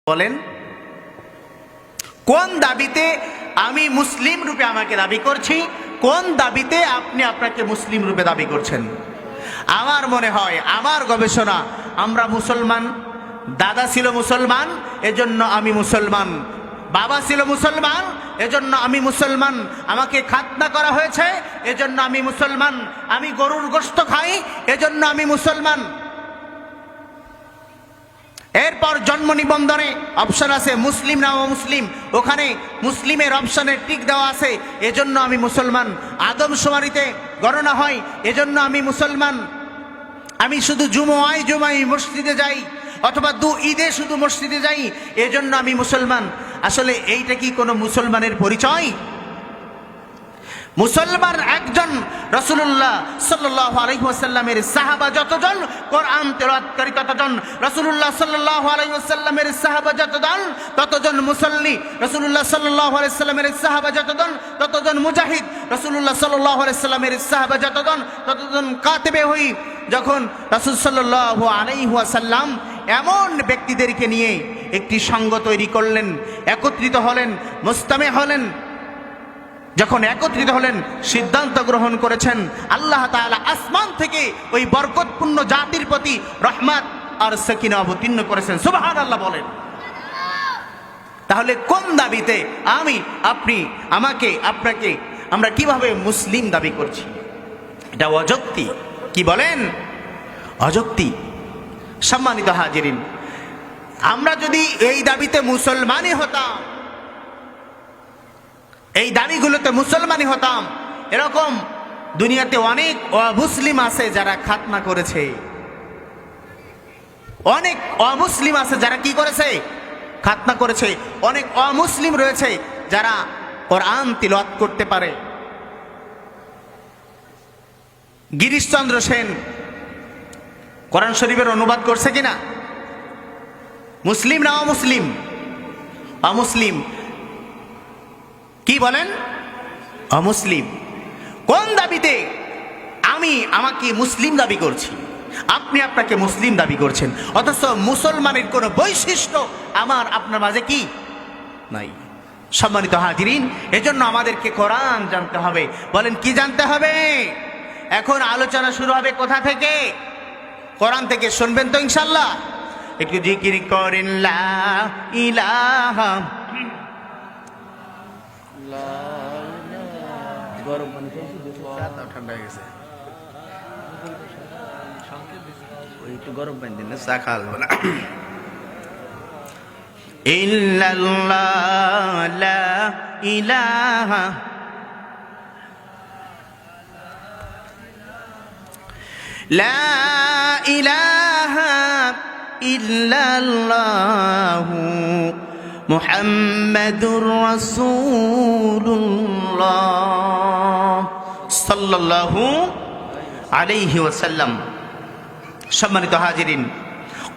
বলেন, কোন দাবিতে আমি মুসলিম রূপে আমাকে দাবি করছি, কোন দাবিতে আপনি আপনাকে মুসলিম রূপে দাবি করছেন? আমার মনে হয়, আমার গবেষণা, আমরা মুসলমান, দাদা ছিল মুসলমান এজন্য আমি মুসলমান, বাবা ছিল মুসলমান এজন্য আমি মুসলমান, আমাকে খাতনা করা হয়েছে এজন্য আমি মুসলমান, আমি গরুর গোশত খাই এজন্য আমি মুসলমান। এরপর জন্ম নিবন্ধনে অপশন আছে মুসলিম না অমুসলিম, ওখানে মুসলিমের অপশনে টিক দেওয়া আছে, এজন্য আমি মুসলমান। আদমশুমারিতে গণনা হয় এজন্য আমি মুসলমান। আমি শুধু জুমায় মসজিদে যাই, অথবা ঈদে শুধু মসজিদে যাই, এজন্য আমি মুসলমান। আসলে এইটা কি কোনো মুসলমানের পরিচয়? মুসলমান একজন রাসূলুল্লাহ সাল্লাল্লাহু আলাইহি ওয়াসাল্লামের সাহাবা যতজন, কোরআন তেলাওয়াতকারী ততজন। রাসূলুল্লাহ সাল্লাল্লাহু আলাইহি ওয়াসাল্লামের সাহাবা যতজন ততজন মুসল্লি। রাসূলুল্লাহ সাল্লাল্লাহু আলাইহি ওয়াসাল্লামের সাহাবা যতজন ততজন মুজাহিদ। রাসূলুল্লাহ সাল্লাল্লাহু আলাইহি ওয়াসাল্লামের সাহাবা যতজন ততজন কাতিবে হই। যখন রাসূল সাল্লাল্লাহু আলাইহি ওয়াসাল্লাম এমন ব্যক্তিদেরকে নিয়ে একটি সংঘ তৈরি করলেন, একত্রিত হলেন, মুস্তামে হলেন, যখন একত্রিত হলেন, সিদ্ধান্ত গ্রহণ করেছেন, আল্লাহ তাআলা আসমান থেকে ওই বরকতপূর্ণ জাতির প্রতি রহমত আর সাকিনা অবতীর্ণ করেছেন। সুবহানাল্লাহ বলেন। তাহলে কোন দাবিতে আমি, আপনি, আমাকে, আপনাকে আমরা কিভাবে মুসলিম দাবি করছি? এটা অযৌক্তি। কি বলেন? অযৌক্তি। সম্মানিত হাজিরিন, আমরা যদি এই দাবিতে মুসলমানই হতাম, এই দাবিগুলোতে মুসলমানই হতাম, এরকম দুনিয়াতে অনেক অমুসলিম আছে যারা খাতনা করেছে, অনেক অমুসলিম আছে যারা কি করেছে? খাতনা করেছে। অনেক অমুসলিম রয়েছে যারা কোরআন তিলাওয়াত করতে পারে। গিরিশচন্দ্র সেন কোরআন শরীফের অনুবাদ করছে কিনা? মুসলিম না অমুসলিম? অমুসলিম। কি বলেন? অমুসলিম। কোন দাবিতে আমি আমাকে মুসলিম দাবি করছি, আপনি আপনাকে মুসলিম দাবি করছেন, অথচ মুসলমানের কোনো বৈশিষ্ট্য আমার আপনার মাঝে কি নাই? সম্মানিত হাজিরিন, এজন্য আমাদেরকে কোরআন জানতে হবে। বলেন কি জানতে হবে? এখন আলোচনা শুরু হবে কোথা থেকে? কোরআন থেকে। শুনবেন তো ইনশাআল্লাহ? একটু জিকির করেন লা ইলাহা। গরম পানি ঠান্ডা হয়ে গেছে, একটু গরম পানি দিন, চা খাওয়া যাবে না। ইল্লাল্লাহ লা ইলাহা লা ইলাহা ইল্লাল্লাহু মুহাম্মাদুর রাসূলুল্লাহ সাল্লাল্লাহু আলাইহি ওয়াসাল্লাম। সম্মানিত হাজিরিন,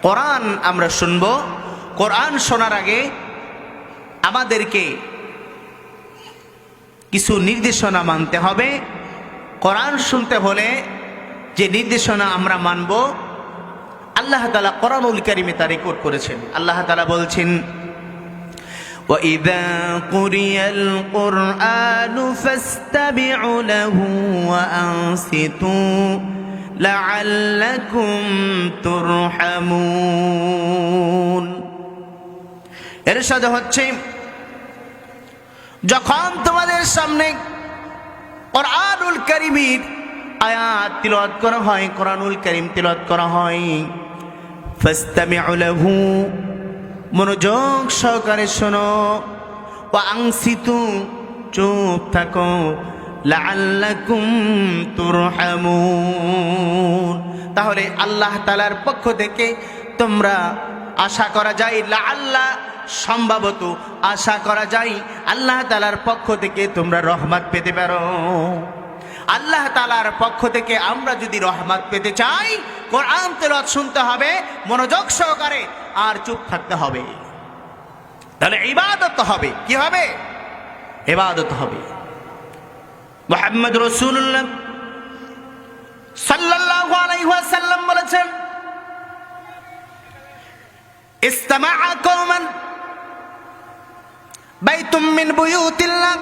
কোরআন আমরা শুনব। কোরআন শোনার আগে আমাদেরকে কিছু নির্দেশনা মানতে হবে। কোরআন শুনতে হলে যে নির্দেশনা আমরা মানব, আল্লাহ তাআলা কোরআনুল কারীমে তা রেকর্ড করেছেন। আল্লাহ তাআলা বলছেন, وَإِذَا قُرِئَ الْقُرْآنُ فَاسْتَمِعُوا لَهُ وَأَنصِتُوا لَعَلَّكُمْ تُرْحَمُونَ। ইরশাদ হচ্ছে, যখন তোমাদের সামনে কোরআনুল কারীমের আয়াত তিলাওয়াত করা হয়, কোরআনুল কারীম তিলাওয়াত করা হয়, ফাসতামিউ লাহু, মনোযোগ সহকারে শোনো, ওয়া আনসিতু, চুপ থাকো, লাআল্লাকুম তুরহামুন, তাহলে আল্লাহ তাআলার পক্ষ থেকে তোমরা আশা করা যায়, লাআল্লাহ সম্ভবত আশা করা যায় আল্লাহ তাআলার পক্ষ থেকে তোমরা রহমত পেতে পারো। আল্লাহ তাআলার পক্ষ থেকে আমরা যদি রহমত পেতে চাই, কোরআন তেলাওয়াত শুনতে হবে মনোযোগ সহকারে, আর চুপ থাকতে হবে। তাহলে ইবাদত হবে। কি হবে? ইবাদত হবে। মুহাম্মদ রাসূলুল্লাহ সাল্লাল্লাহু আলাইহি ওয়াসাল্লাম বলেছেন, ইসতামাআ কওমান বাইতুম মিন বুয়ুতিল্লাহ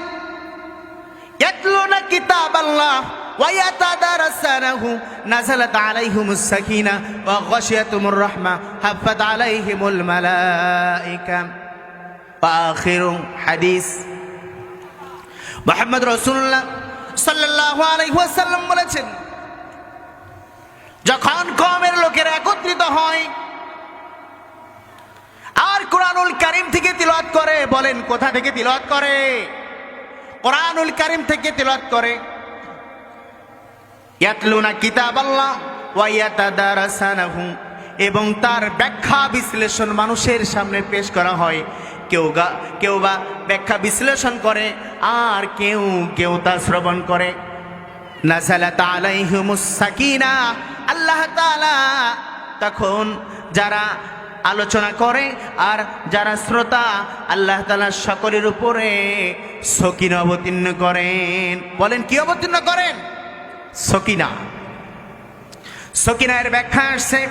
ইয়াতলুনা কিতাবাল্লাহ ওয়া ইয়াতাদারাসানাহু নাযালাত আলাইহিমুস সাকিনা ওয়া গাশিয়াতুমুর রাহমা হাফাত আলাইহিমুল মালায়েকা। আখিরু হাদিস। মুহাম্মদ রাসূলুল্লাহ সাল্লাল্লাহু আলাইহি ওয়াসাল্লাম বলেছেন, যখন কওমের লোকেরা একত্রিত হয় আর কোরআনুল কারীম থেকে তিলাওয়াত করে, বলেন কোথা থেকে তিলাওয়াত করে? কোরআনুল কারীম থেকে তিলাওয়াত করে। ইয়াতলুনা কিতাবাল্লাহ ওয়া ইয়াতাদারাসানাহু, এবং তার ব্যাখ্যা বিশ্লেষণ মানুষের সামনে পেশ করা হয়। কেউ বা ব্যাখ্যা বিশ্লেষণ করে আর কেউ তা শ্রবণ করে। নাযালাত আলাইহিমুস সাকিনা, আল্লাহ তাআলা তখন যারা আলোচনা করে আর যারা শ্রোতা, আল্লাহ তাআলা সকলের উপরে সকিনা অবতীর্ণ করেন। বলেন কি অবতীর্ণ করেন? সকিনা। সকিনার ব্যাখ্যা আসছে,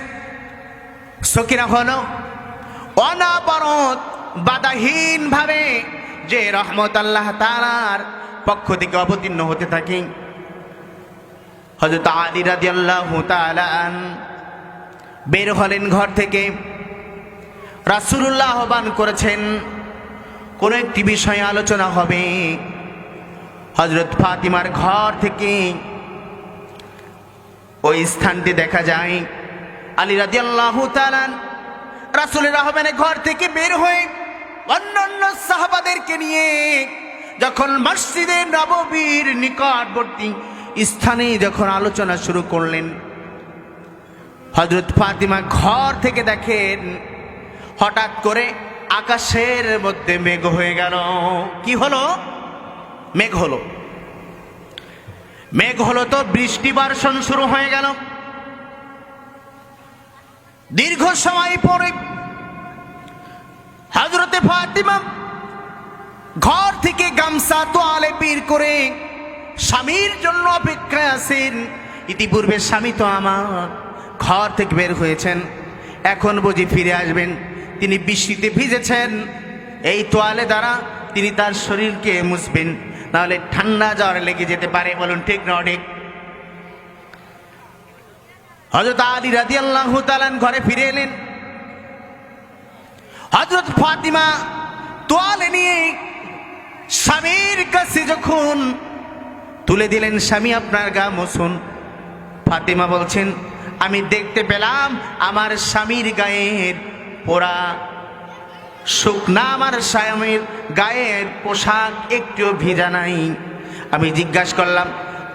সকিনা হলো অনাবরত বাধাহীন ভাবে যে রহমত আল্লাহ তাআলার পক্ষ থেকে অবতীর্ণ হতে থাকে। হযরত আলী রাদিয়াল্লাহু তাআলা বের হলেন ঘর থেকে, রাসূলুল্লাহ আহ্বান করেছেন কোন একটি বিষয়ে আলোচনা হবে। হযরত ফাতিমার ঘর থেকে ওই স্থানটি দেখা যায়। আলী রাদিয়াল্লাহু তাআলা রাসূলের আহ্বানে ঘর থেকে বের হয়ে অন্যান্য সাহাবাদেরকে নিয়ে যখন মসজিদে নববীর নিকটবর্তী স্থানে যখন আলোচনা শুরু করলেন, হযরত ফাতিমা ঘর থেকে দেখেন হঠাৎ করে আকাশের মধ্যে মেঘ হয়ে গেল। কি হলো? মেঘ হলো। মেঘ হলো তো বৃষ্টি বর্ষণ শুরু হয়ে গেল। দীর্ঘ সময় পরে হযরতে ফাতিমা ঘর থেকে গামছা তোয়ালে বের করে স্বামীর জন্য অপেক্ষায় আছেন। ইতিপূর্বে স্বামী তো আমার ঘর থেকে বের হয়েছেন, এখন বুঝি ফিরে আসবেন। তিনি বৃষ্টিতে ভিজেছেন, এই তোয়ালে দ্বারা তিনি তার শরীরকে মুছবেন, নাহলে ঠান্ডা জ্বর লেগে যেতে পারে। বলুন ঠিক না ঠিক? হযরত আলী রাদিয়াল্লাহু তাআলা ঘরে ফিরে এলেন। হযরত ফাতিমা তোয়ালে নিয়ে স্বামীর কাছে যখন তুলে দিলেন, স্বামী আপনার গা মুছুন। ফাতিমা বলছেন, আমি দেখতে পেলাম আমার স্বামীর গায়ের পোড়া শুকনা, আমার স্বামীর গায়ের পোশাক একটুও ভিজা নাই। আমি জিজ্ঞাসা করলাম,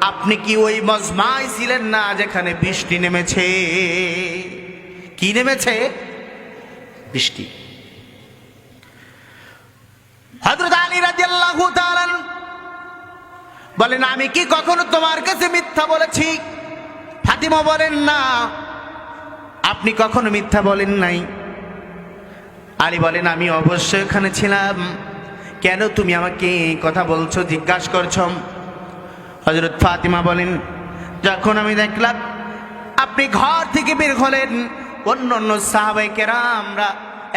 আপনি কি ওই মজমায় ছিলেন না যেখানে বৃষ্টি নেমেছে? কি নেমেছে? বৃষ্টি। হযরত আলী রাদিয়াল্লাহু তাআলা বলেন, আমি কি কখনো তোমার কাছে মিথ্যা বলেছি? ফাতিমা বলেন, না, আপনি কখনো মিথ্যা বলেন নাই। আলী বলেন, আমি অবশ্যই ওখানে ছিলাম। কেন তুমি আমাকে কথা বলছো, জিজ্ঞাসা করছো? হযরত ফাতিমা বলেন, যখন আমি দেখলাম আপনি ঘর থেকে বের হলেন, অন্যান্য সাহাবায়ে কেরামরা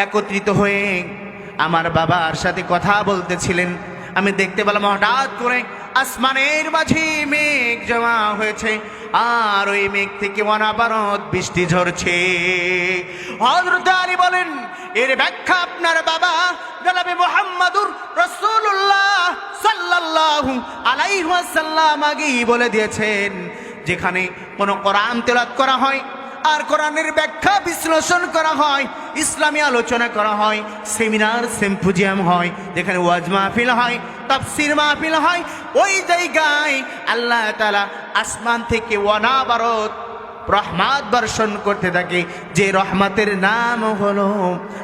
একত্রিত হয়ে আমার বাবার সাথে কথা বলতেছিলেন, আমি দেখতে পেলাম হঠাৎ করে আসমানের মাঝে মেঘ জমা হয়েছে আর ওই মেঘ থেকে অনাবরত বৃষ্টি ঝরছে। হযরত আলী বলেন, এর ব্যাখ্যা আপনার বাবা জনাবে মুহাম্মদুর রাসূলুল্লাহ সাল্লাল্লাহু আলাইহি ওয়াসাল্লাম আগেই বলে দিয়েছেন, যেখানে কোনো কোরআন তেলাওয়াত করা হয় আর কোরআনের ব্যাখ্যা বিশ্লেষণ করা হয়, ইসলামী আলোচনা করা হয়, সেমিনার সিম্পোজিয়াম হয়, যেখানে ওয়াজ মাহফিল হয়, তাফসীর মাহফিল হয়, ওই জায়গায় আল্লাহ তাআলা আসমান থেকে অনাবরত রহমত বর্ষণ করতে থাকে, যে রহমতের নাম হলো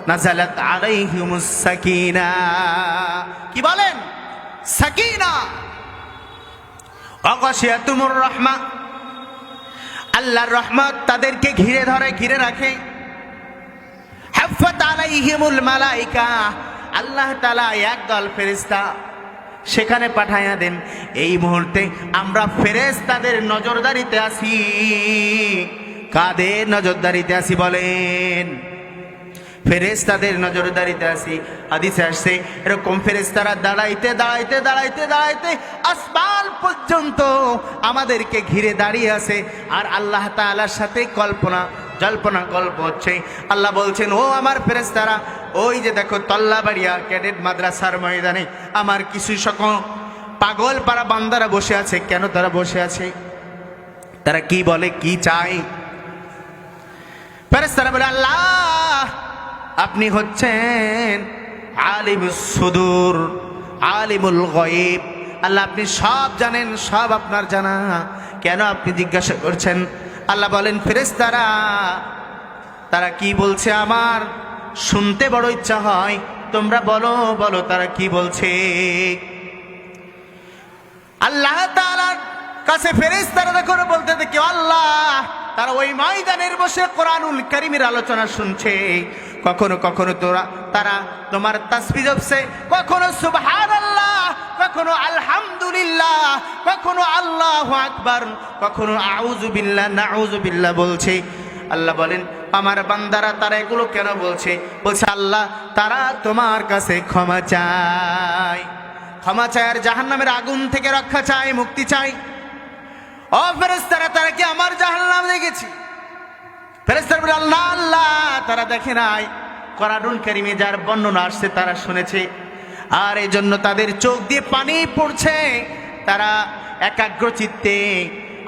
নাযালাত আলাইহিমুস সাকিনা। কি বলেন? সাকিনা। ওয়া গাশিয়াতুমুর রাহমা, আল্লাহর রহমত তাদেরকে ঘিরে ধরে, ঘিরে রাখে। হাফাত আলাইহিমুল মালায়েকা, আল্লাহ তাআলা একদল ফেরেশতা সেখানে পাঠাইয়া দেন। এই মুহূর্তে আমরা ফেরেশতাদের নজরদারিতে আছি। কাদের নজরদারিতে আছি বলেন? ফেরেশতাদের নজরদারিতে আছি। হাদিসে আসছে এরকম ফেরেশতারা দাঁড়াইতে দাঁড়াইতে দাঁড়াইতে দাঁড়াইতে আসমান পর্যন্ত আমাদেরকে ঘিরে দাঁড়িয়ে আছে, আর আল্লাহ তাআলার সাথে জল্পনা গল্প হচ্ছে। আল্লাহ বলছেন, ও আমার ফেরেশতারা, ওই যে দেখো তল্লাবাড়িয়া ক্যাডেট মাদ্রাসার ময়দানে আমার কিছু সকল পাগল পাড়া বান্দারা বসে আছে। কেন তারা বসে আছে? তারা কি বলে, কি চায়? ফেরেশতারা বলে, আল্লাহ আপনি হচ্ছেন আলিমুস সুদূর, আলিমুল গায়ব। আল্লাহ আপনি সব জানেন, সব আপনার জানা, কেন আপনি জিজ্ঞাসা করছেন? আল্লাহ বলেন, ফেরেশতারা তারা কি বলছে আমার শুনতে বড় ইচ্ছা হয়, তোমরা বলো বলো তারা কি বলছে। আল্লাহ তাআলার কাছে ফেরেশতারা দেখো বলতে দেখি, আল্লাহ তারা ওই ময়দানের বসে কোরআনুল কারীমের আলোচনা শুনছে। কখনো কখনো তারা তোমার তাসবিহ জপছে, কখনো সুবহানাল্লাহ, কখনো আলহামদুলিল্লাহ, কখনো আল্লাহু আকবার, কখনো আউযু বিল্লাহ নাউযু বিল্লাহ বলছে। আল্লাহ বলেন, আমার বান্দারা তারা এগুলো কেন বলছে? বলছে আল্লাহ তারা তোমার কাছে ক্ষমা চায়, ক্ষমা চায় আর জাহান্নামের আগুন থেকে রক্ষা চায়, মুক্তি চায়। ও ফেরেশতারা তারা কি আমার জাহান্নাম দেখেছি? ফেরেশতারা বলে, আল্লাহ আল্লাহ তারা দেখে নাই, কোরআনুল কারীমে যার বর্ণনা আসছে তারা শুনেছে, আর এই জন্য তাদের চোখ দিয়ে পানি পড়ছে, তারা একাগ্র চিত্তে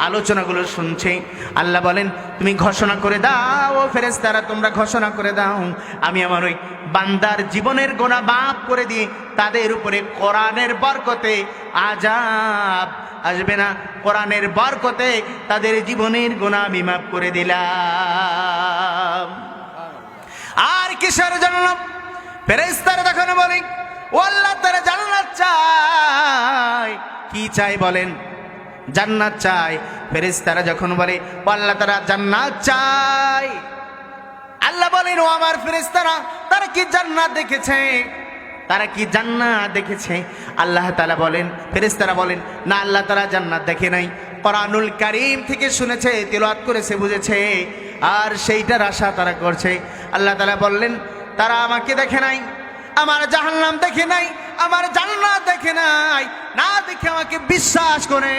আলোচনাগুলো শুনছে। আল্লাহ বলেন, তুমি ঘোষণা করে দাও, ও ফেরেশতারা তোমরা ঘোষণা করে দাও, আমি আমার ওই বান্দার জীবনের গুনাহ মাফ করে দিয়ে তাদের উপরে কোরআনের বরকতে আযাব আসবে না, কোরআনের বরকতে তাদের জীবনের গুনাহ আমি মাফ করে দিলাম। আর কিসের জন্য? ফেরেশতারা তখন বলে, ও আল্লাহ তারা জান্নাত চায়। কি চাই বলেন? জান্নাত চায়। ফেরেশতারা যখন বলে, ও আল্লাহ তারা জান্নাত চায়, আল্লাহ বলেন, ও আমার ফেরেশতারা তারা কি জান্নাত দেখেছে? তারা কি জান্নাত দেখেছে? আল্লাহ তাআলা বলেন, ফেরেশতারা বলেন, না আল্লাহ তারা জান্নাত দেখে নাই, কোরআনুল কারীম থেকে শুনেছে, তিলাওয়াত করেছে, বুঝেছে, আর সেইটার আশা তারা করছে। আল্লাহ তাআলা বললেন, তারা আমাকে দেখে নাই, আমার জাহান্নাম দেখে নাই, আমার জান্নাত দেখে নাই, না দেখে আমাকে বিশ্বাস করে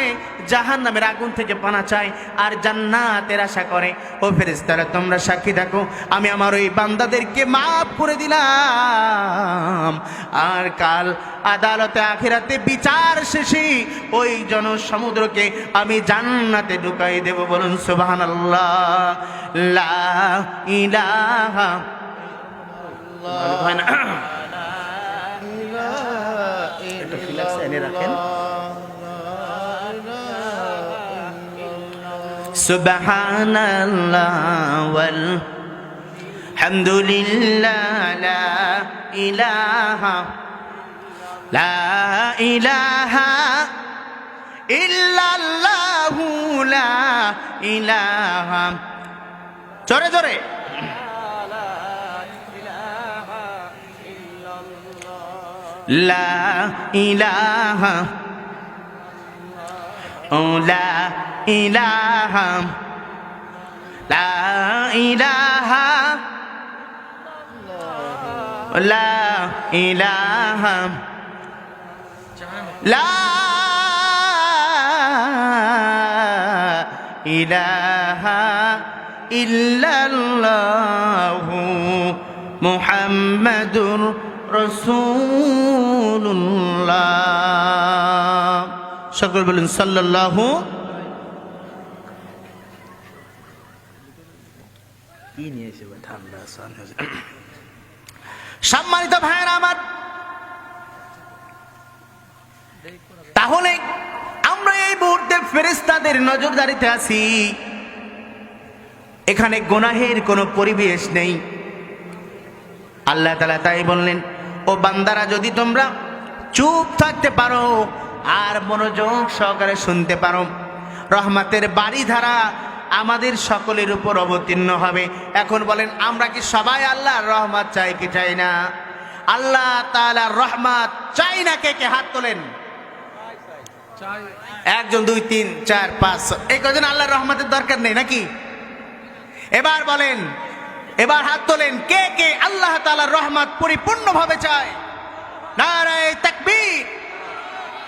জাহান্নামের আগুন থেকে পানা চায় আর জান্নাতের আশা করে। ও ফেরেশতারা তোমরা সাক্ষী থাকো, আমি আমার ওই বান্দাদেরকে মাফ করে দিলাম, আর কাল আদালতে আখিরাতে বিচার শেষে ওই জনসমুদ্রকে আমি জান্নাতে ঢুকাই দেব। বলুন সুবহানাল্লাহ, লা ইলাহা সুবহানাল্লাহ ওয়াল হামদুলিল্লাহ, লা ইলাহা ইল্লাল্লাহু, লা ইলাহা, জোরে জোরে, লা ইলাহা, ও লা ইলাহা, লা ইলাহা, লা ইলাহা, লা ইলাহা ইল্লাল্লাহু মুহাম্মাদুর রাসূলুল্লাহ। সকল বলুন সাল্লাল্লাহু। কি নিয়ে এসে ঠান্ডা সম্মানিত ভাইয়েরা আমার, তাহলে আমরা এই মুহূর্তে ফেরেশতাদের নজরদারিতে আছি, এখানে গুনাহের কোনো পরিবেশ নেই। আল্লাহ তাআলা তাই বললেন, ও বান্দারা যদি তোমরা চুপ থাকতে পারো আর মনোযোগ সহকারে শুনতে পারো, রহমতের বাড়িধারা আমাদের সকলের উপর অবতীর্ণ হবে। এখন বলেন, আমরা কি সবাই আল্লাহর রহমত চাই কি চাই না? আল্লাহ তাআলার রহমত চাই না? কে কে হাত তোলেন? একজন, দুই, তিন, চার, পাঁচ, এই কজন আল্লাহর রহমতের দরকার নেই নাকি? এবার বলেন, এবার হাত তোলেন, কে কে আল্লাহ তাআলার রহমত পরিপূর্ণভাবে চায়? নারায়ে তাকবীর,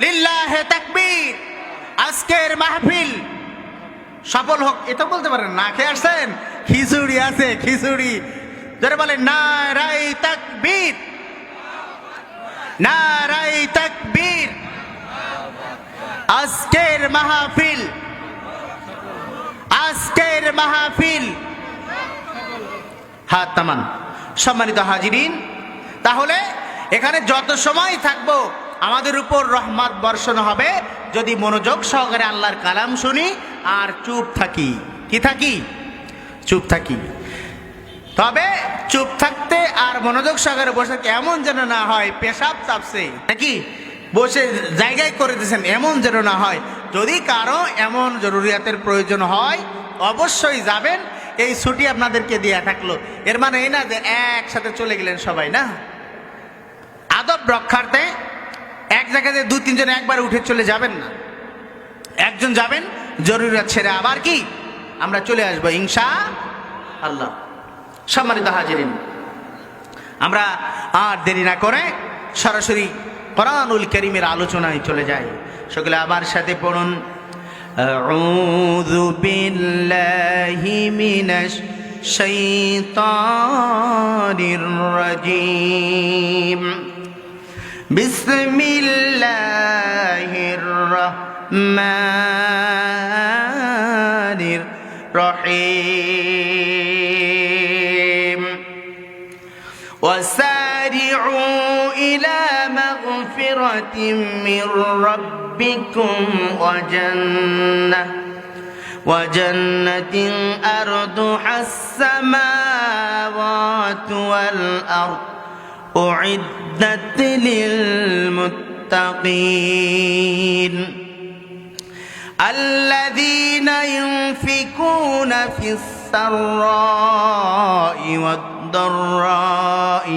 লিল্লাহে তাকবীর। আজকের মাহফিল সফল হোক। এটা বলতে পারেন না খেয়ে আসছেন, খিচুড়ি আছে, খিচুড়ি। যারা বলেন নারায়ে তাকবীর, নারায়ে তাকবীর। আজকের মাহফিল, আজকের মাহফিল। হাত তামান। সম্মানিত হাজিরিন, তাহলে এখানে যত সময় থাকবো আমাদের উপর রহমত বর্ষণ হবে যদি মনোযোগ সহকারে আল্লাহর কালাম শুনি আর চুপ থাকি। কি থাকি? চুপ থাকি। তবে চুপ থাকতে আর মনোযোগ সহকারে বসে এমন যেন না হয় পেশাব চাপছে নাকি বসে জায়গায় করে দিয়েছেন, এমন যেন না হয়। যদি কারো এমন জরুরিয়াতের প্রয়োজন হয় অবশ্যই যাবেন। এই ছুটি আপনাদেরকে দেয়া থাকলো, এর মানে এই না যে একসাথে চলে গেলেন সবাই, না। আদব রক্ষার্থে এক জায়গাতে দু তিনজন একবার উঠে চলে যাবেন না। একজন যাবেন, জরুরিয়াত ছেড়ে আবার কি আমরা চলে আসবো ইনশাআল্লাহ। সম্মানিত হাজিরিন, আমরা আর দেরি না করে সরাসরি কোরআনুল কারীমের আলোচনায় চলে যাই। সকলে আমার সাথে পড়ুন, আউযু বিল্লাহি মিনাশ শাইতানির রাজীম, বিসমিল্লাহির রহমানির রহিম। وسارعوا إلى مغفرة من ربكم وجنة أرضها السماوات والأرض أعدت للمتقين الذين ينفقون في السراء والضراء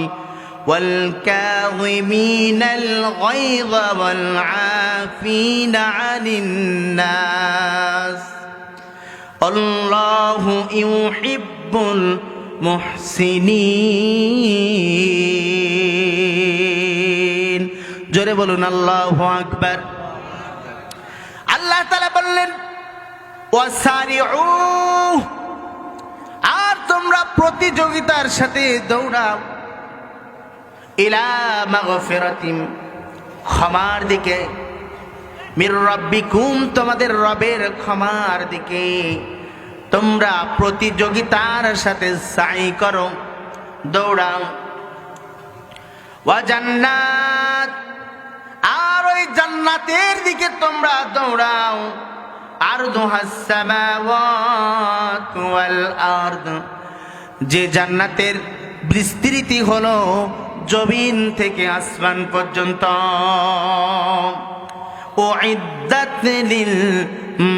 والكاظمين الغيظ والعافين عن الناس والله يحب المحسنين। জোরে বলুন আল্লাহু আকবার। আল্লাহ তাআলা বললেন ওয়াসারিউ, আর তোমরা প্রতিযোগিতার সাথে দৌড়াও, ইলা মাগফিরাতিম, ক্ষমার দিকে, মির রাব্বিকুম, তোমাদের রবের ক্ষমার দিকে তোমরা প্রতিযোগিতার সাথে সাই করো, দৌড়াও। ওয়া জান্নাত, আর ওই জান্নাতের দিকে তোমরা দৌড়াও। আরদুহাস সামাওয়াত ওয়াল আরদ, যে জান্নাতের বিস্তৃতি হলো জমিন থেকে আসমান পর্যন্ত। উইদ্দাত লিল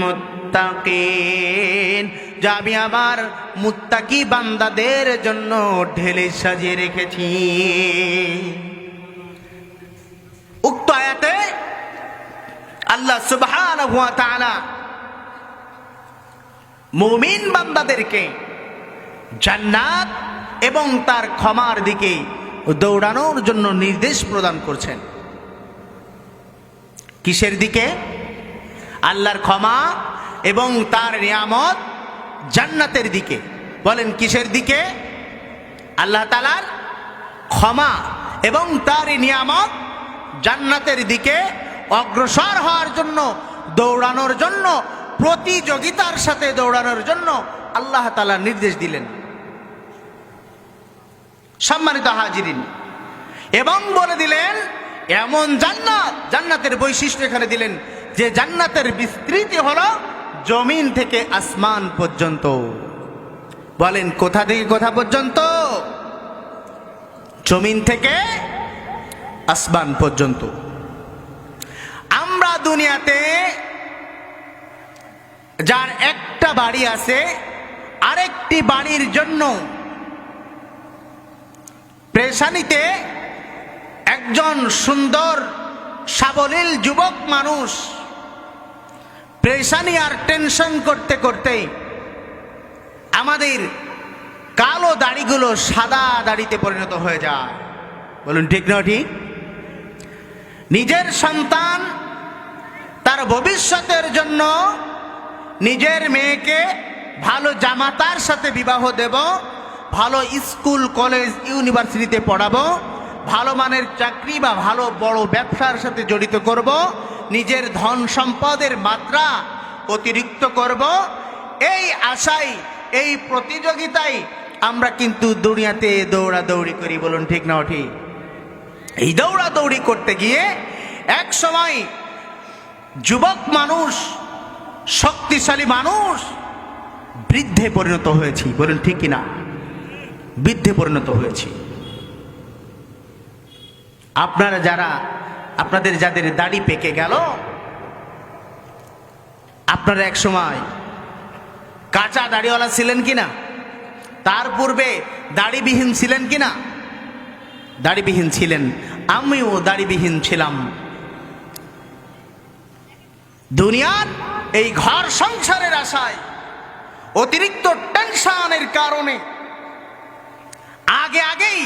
মুত্তাকিন, যা আমি আমার মুত্তাকি বান্দাদের জন্য ঢেলে সাজিয়ে রেখেছি। উক্ত আয়াতে আল্লাহ সুবহানাহু ওয়া তাআলা মুমিন বান্দাদেরকে জান্নাত এবং তার ক্ষমার দিকে দৌড়ানোর জন্য নির্দেশ প্রদান করছেন। কিসের দিকে? আল্লাহর ক্ষমা এবং তার নিয়ামত, জান্নাতের দিকে। বলেন কিসের দিকে? আল্লাহ তাআলার ক্ষমা এবং তার নিয়ামত, জান্নাতের দিকে অগ্রসর হওয়ার জন্য, দৌড়ানোর জন্য, প্রতিযোগিতার সাথে দৌড়ানোর জন্য আল্লাহ তাআলা নির্দেশ দিলেন। সম্মানিত হাজিরিন, এবং বলে দিলেন এমন জান্নাত, জান্নাতের বৈশিষ্ট্য এখানে দিলেন যে জান্নাতের বিস্তৃতি হলো জমিন থেকে আসমান পর্যন্ত। বলেন কোথা থেকে কোথা পর্যন্ত? জমিন থেকে আসমান পর্যন্ত। আমরা দুনিয়াতে যার একটা বাড়ি আছে, আরেকটি বাড়ির জন্য পেরেশানিতে একজন সুন্দর সাবলীল যুবক মানুষ পেরেশানি আর টেনশন করতে করতে আমাদের কালো দাড়িগুলো সাদা দাড়িতে পরিণত হয়ে যায়। বলুন ঠিক না ঠিক? নিজের সন্তান তার ভবিষ্যতের জন্য নিজের মেয়েকে ভালো জামাতার সাথে বিবাহ দেব, ভালো স্কুল কলেজ ইউনিভার্সিটিতে পড়াবো, ভালো মানের চাকরি বা ভালো বড় ব্যবসার সাথে জড়িত করব, নিজের ধন সম্পদের মাত্রা অতিরিক্ত করব, এই আশায় এই প্রতিযোগিতায় আমরা কিন্তু দুনিয়াতে দৌড়াদৌড়ি করি। বলুন ঠিক না ঠিক? এই দৌড়াদৌড়ি করতে গিয়ে এক সময় যুবক মানুষ, শক্তিশালী মানুষ বৃদ্ধে পরিণত হয়েছি। বলুন ঠিক কিনা? বৃদ্ধে পরিণত হয়েছি। আপনারা যারা, আপনাদের যাদের দাড়ি পেকে গেল, আপনারা এক সময় কাঁচা দাড়িওয়ালা ছিলেন কিনা? তার পূর্বে দাড়িবিহীন ছিলেন কিনা? দাড়িবিহীন ছিলেন, আমিও দাড়িবিহীন ছিলাম। দুনিয়ার এই ঘর সংসারের আশায় অতিরিক্ত টেনশনের কারণে আগেই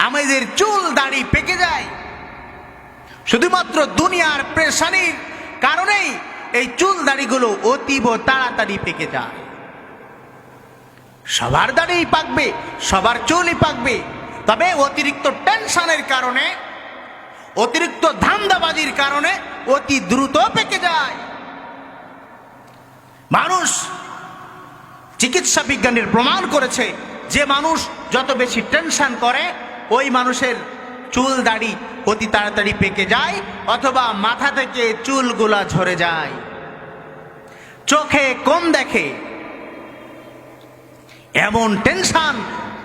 আমাদের চুল দাড়ি পেকে যায়। শুধুমাত্র দুনিয়ার পেরেশানির কারণেই এই চুল দাড়িগুলো অতীব তাড়াতাড়ি পেকে যায়। সবার দাড়ি পাকবে, সবার চুলই পাকবে, তবে অতিরিক্ত টেনশনের কারণে, অতিরিক্ত ধান্দাবাজির কারণে অতি দ্রুত পেকে যায়। মানুষ, চিকিৎসা বিজ্ঞানীর প্রমাণ করেছে যে মানুষ যত বেশি টেনশন করে ওই মানুষের চুল দাড়ি অতি তাড়াতাড়ি পেকে যায়, অথবা মাথা থেকে চুলগুলা ঝরে যায়, চোখে কম দেখে। এমন টেনশন